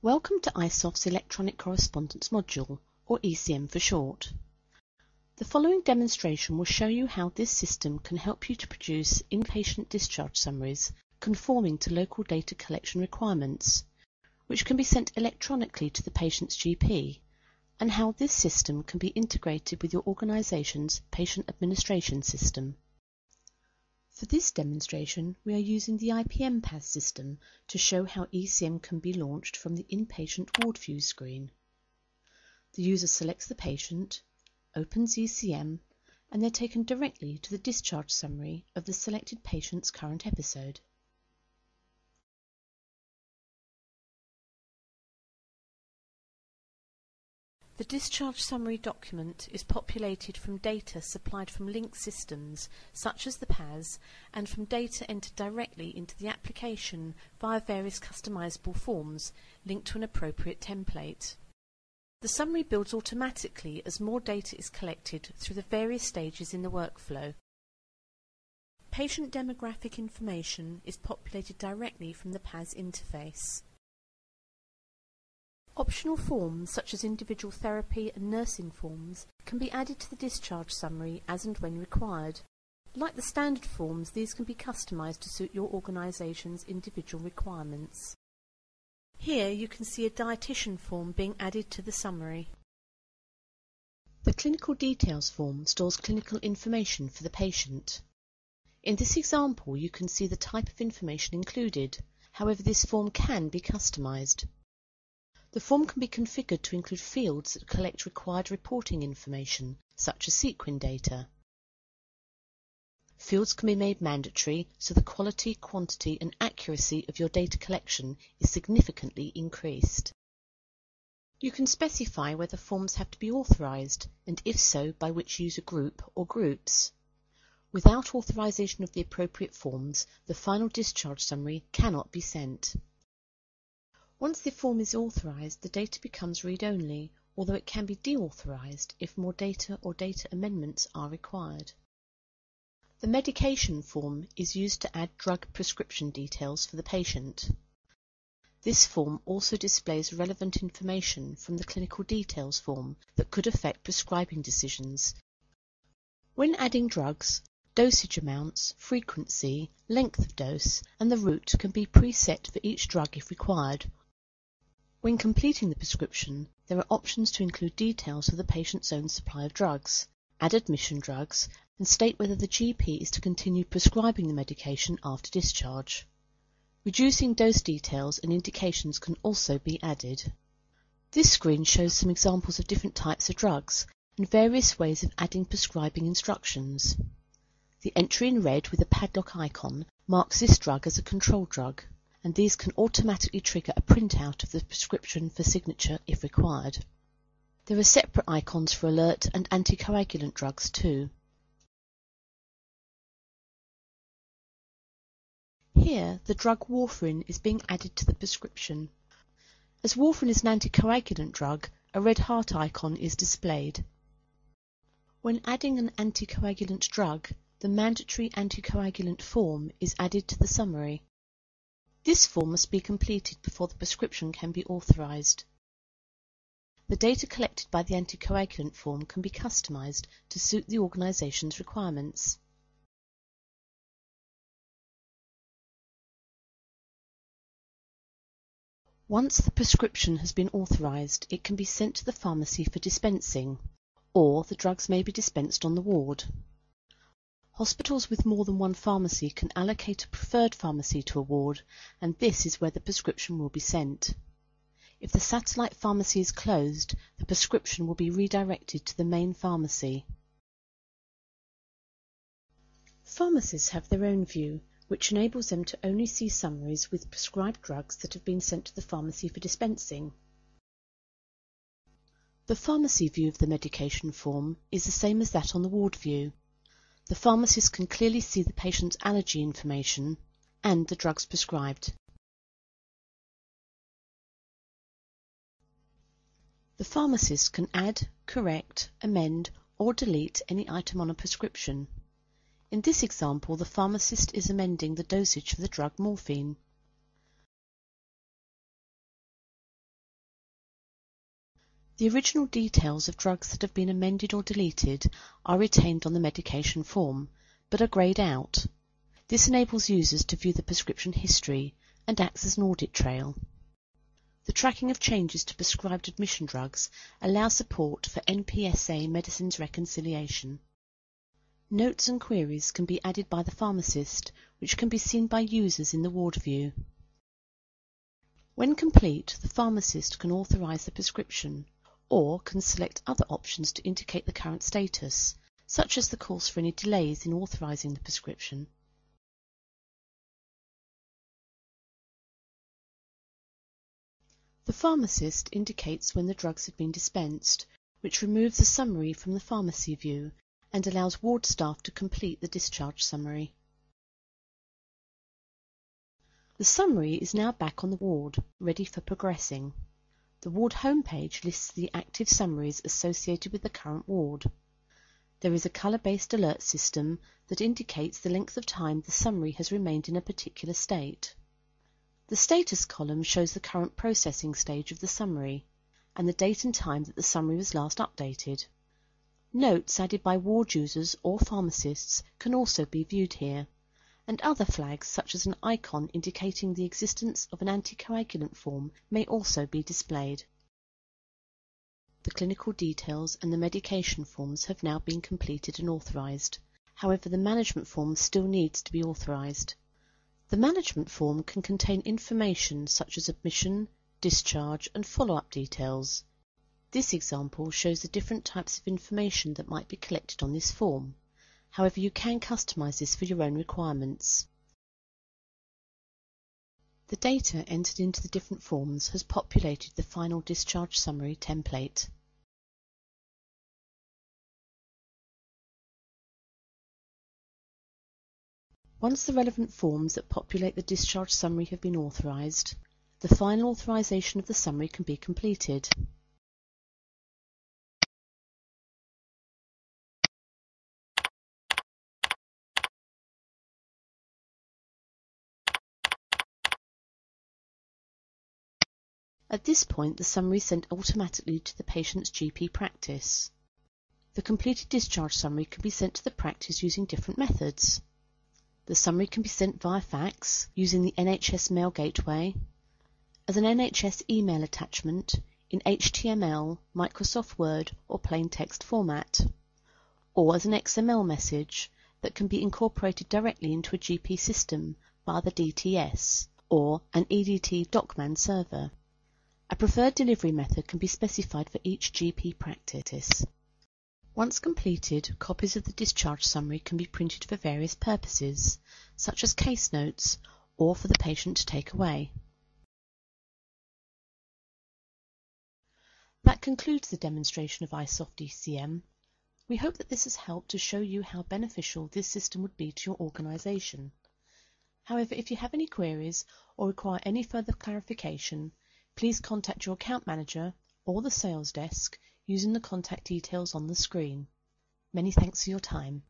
Welcome to iSoft's Electronic Correspondence module, or ECM for short. The following demonstration will show you how this system can help you to produce inpatient discharge summaries conforming to local data collection requirements, which can be sent electronically to the patient's GP, and how this system can be integrated with your organisation's patient administration system. For this demonstration, we are using the iPM PAS system to show how ECM can be launched from the inpatient ward view screen. The user selects the patient, opens ECM, and they're taken directly to the discharge summary of the selected patient's current episode. The discharge summary document is populated from data supplied from linked systems such as the PAS and from data entered directly into the application via various customizable forms linked to an appropriate template. The summary builds automatically as more data is collected through the various stages in the workflow. Patient demographic information is populated directly from the PAS interface. Optional forms such as individual therapy and nursing forms can be added to the discharge summary as and when required. Like the standard forms, these can be customised to suit your organisation's individual requirements. Here you can see a dietitian form being added to the summary. The clinical details form stores clinical information for the patient. In this example, you can see the type of information included. However, this form can be customised. The form can be configured to include fields that collect required reporting information, such as sequin data. Fields can be made mandatory, so the quality, quantity and accuracy of your data collection is significantly increased. You can specify whether forms have to be authorised, and if so, by which user group or groups. Without authorisation of the appropriate forms, the final discharge summary cannot be sent. Once the form is authorised, the data becomes read-only, although it can be deauthorised if more data or data amendments are required. The medication form is used to add drug prescription details for the patient. This form also displays relevant information from the clinical details form that could affect prescribing decisions. When adding drugs, dosage amounts, frequency, length of dose, and the route can be preset for each drug if required. When completing the prescription, there are options to include details of the patient's own supply of drugs, add admission drugs, and state whether the GP is to continue prescribing the medication after discharge. Reducing dose details and indications can also be added. This screen shows some examples of different types of drugs and various ways of adding prescribing instructions. The entry in red with a padlock icon marks this drug as a control drug, and these can automatically trigger a printout of the prescription for signature if required. There are separate icons for alert and anticoagulant drugs too. Here, the drug warfarin is being added to the prescription. As warfarin is an anticoagulant drug, a red heart icon is displayed. When adding an anticoagulant drug, the mandatory anticoagulant form is added to the summary. This form must be completed before the prescription can be authorised. The data collected by the anticoagulant form can be customised to suit the organisation's requirements. Once the prescription has been authorised, it can be sent to the pharmacy for dispensing, or the drugs may be dispensed on the ward. Hospitals with more than one pharmacy can allocate a preferred pharmacy to a ward, and this is where the prescription will be sent. If the satellite pharmacy is closed, the prescription will be redirected to the main pharmacy. Pharmacists have their own view, which enables them to only see summaries with prescribed drugs that have been sent to the pharmacy for dispensing. The pharmacy view of the medication form is the same as that on the ward view. The pharmacist can clearly see the patient's allergy information and the drugs prescribed. The pharmacist can add, correct, amend, or delete any item on a prescription. In this example, the pharmacist is amending the dosage for the drug morphine. The original details of drugs that have been amended or deleted are retained on the medication form, but are greyed out. This enables users to view the prescription history and acts as an audit trail. The tracking of changes to prescribed admission drugs allows support for NPSA medicines reconciliation. Notes and queries can be added by the pharmacist, which can be seen by users in the ward view. When complete, the pharmacist can authorise the prescription, or can select other options to indicate the current status, such as the cause for any delays in authorising the prescription. The pharmacist indicates when the drugs have been dispensed, which removes a summary from the pharmacy view and allows ward staff to complete the discharge summary. The summary is now back on the ward, ready for progressing. The ward homepage lists the active summaries associated with the current ward. There is a colour-based alert system that indicates the length of time the summary has remained in a particular state. The status column shows the current processing stage of the summary and the date and time that the summary was last updated. Notes added by ward users or pharmacists can also be viewed here, and other flags such as an icon indicating the existence of an anticoagulant form may also be displayed. The clinical details and the medication forms have now been completed and authorised. However, the management form still needs to be authorised. The management form can contain information such as admission, discharge and follow-up details. This example shows the different types of information that might be collected on this form. However, you can customise this for your own requirements. The data entered into the different forms has populated the final discharge summary template. Once the relevant forms that populate the discharge summary have been authorised, the final authorisation of the summary can be completed. At this point, the summary is sent automatically to the patient's GP practice. The completed discharge summary can be sent to the practice using different methods. The summary can be sent via fax using the NHS Mail Gateway, as an NHS email attachment in HTML, Microsoft Word or plain text format, or as an XML message that can be incorporated directly into a GP system via the DTS or an EDT Docman server. A preferred delivery method can be specified for each GP practice. Once completed, copies of the discharge summary can be printed for various purposes, such as case notes or for the patient to take away. That concludes the demonstration of iSoft ECM. We hope that this has helped to show you how beneficial this system would be to your organisation. However, if you have any queries or require any further clarification, please contact your account manager or the sales desk using the contact details on the screen. Many thanks for your time.